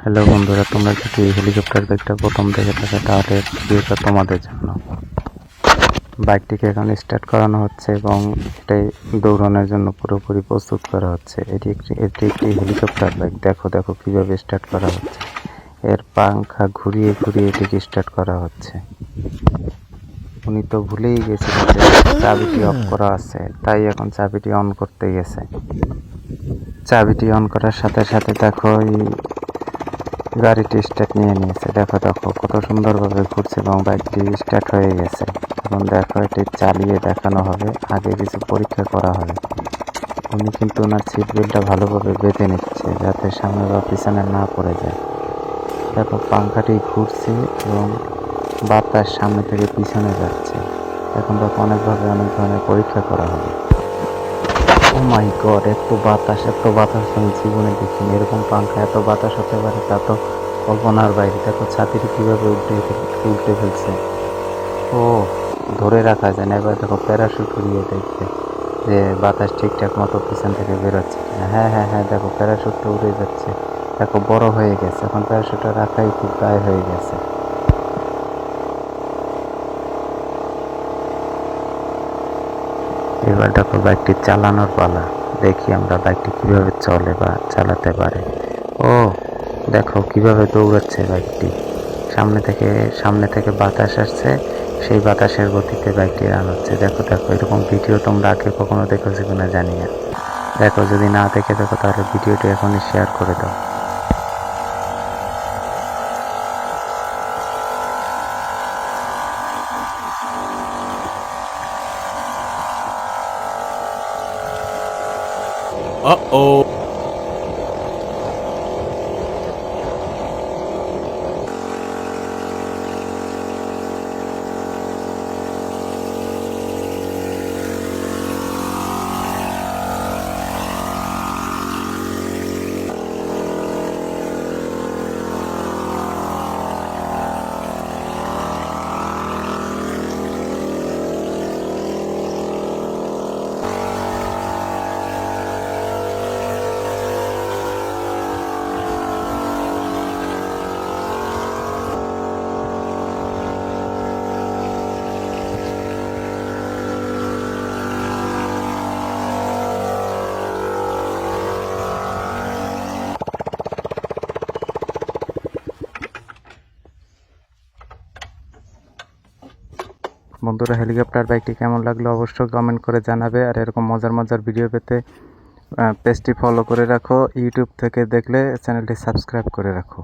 Hello বন্ধুরা, তোমরা যদি হেলিকপ্টার বাইকটা প্রথম দেখে থাকো তাহলে ভিডিওটা তোমাদের জন্য। বাইকটিকে এখন স্টার্ট করানো হচ্ছে এবং এটাই দৌড়ানোর জন্য পুরোপুরি প্রস্তুত করা হচ্ছে। এটি একটি হেলিকপ্টার বাইক। দেখো দেখো কীভাবে স্টার্ট করা হচ্ছে। এর পাংখা ঘুরিয়ে ঘুরিয়ে এটিকে স্টার্ট করা হচ্ছে। উনি তো ভুলেই গেছিলেন যে চাবিটি অফ করা আছে, তাই এখন চাবিটি অন করতে গেছে। চাবিটি অন করার সাথে সাথে দেখো গাড়িটি স্টার্ট নিয়ে নিয়েছে। দেখো দেখো কত সুন্দরভাবে ঘুরছে এবং বাইকটি স্টার্ট হয়ে গেছে। এখন দেখো এটি চালিয়ে দেখানো হবে, আগে কিছু পরীক্ষা করা হবে। উনি কিন্তু ওনার সিট বেল্টটা ভালোভাবে বেঁধে নিচ্ছে যাতে সামনে বা পিছনে না পড়ে যায়। দেখো পাংখাটি ঘুরছে এবং বাতাস সামনে থেকে পিছনে যাচ্ছে। এখন দেখো অনেক ধরনের পরীক্ষা করা হবে। ও মাই গড, এত বাতাস আমি জীবনে দেখিনি। এরকম পাংখা এত বাতাস হতে পারে তা তো কল্পনার বাইরে। দেখো ছাতিটি কীভাবে উল্টে ফেলছে। ও, ধরে রাখা যায় না। এবার দেখো প্যারাশুট উড়িয়ে দেখবে যে বাতাস ঠিকঠাক মতো পিছন থেকে বেরোচ্ছে। হ্যাঁ হ্যাঁ হ্যাঁ, দেখো প্যারাশুটটা উড়ে যাচ্ছে। দেখো বড় হয়ে গেছে, এখন প্যারাশুটটা রাখাই খুব দায় হয়ে গেছে। এবার দেখো বাইকটি চালানোর পালা। দেখি আমরা বাইকটি কিভাবে চলে বা চালাতে পারে। ও দেখো কিভাবে দৌড়াচ্ছে বাইকটি। সামনে থেকে বাতাস আসছে, সেই বাতাসের গতিতে বাইকটি রান হচ্ছে। দেখো দেখো এরকম ভিডিও তোমরা আগে কখনো দেখেছো কিনা জানি না। দেখো যদি না দেখে থাকো তাহলে ভিডিওটি এখনই শেয়ার করে দাও। Uh-oh. বন্ধুরা, হেলিকপ্টার বাইকটি কেমন লাগলো অবশ্যই কমেন্ট করে জানাবে। আর এরকম মজার ভিডিও পেতে পেজটি ফলো করে রাখো। ইউটিউব থেকে দেখলে চ্যানেলটি সাবস্ক্রাইব করে রাখো।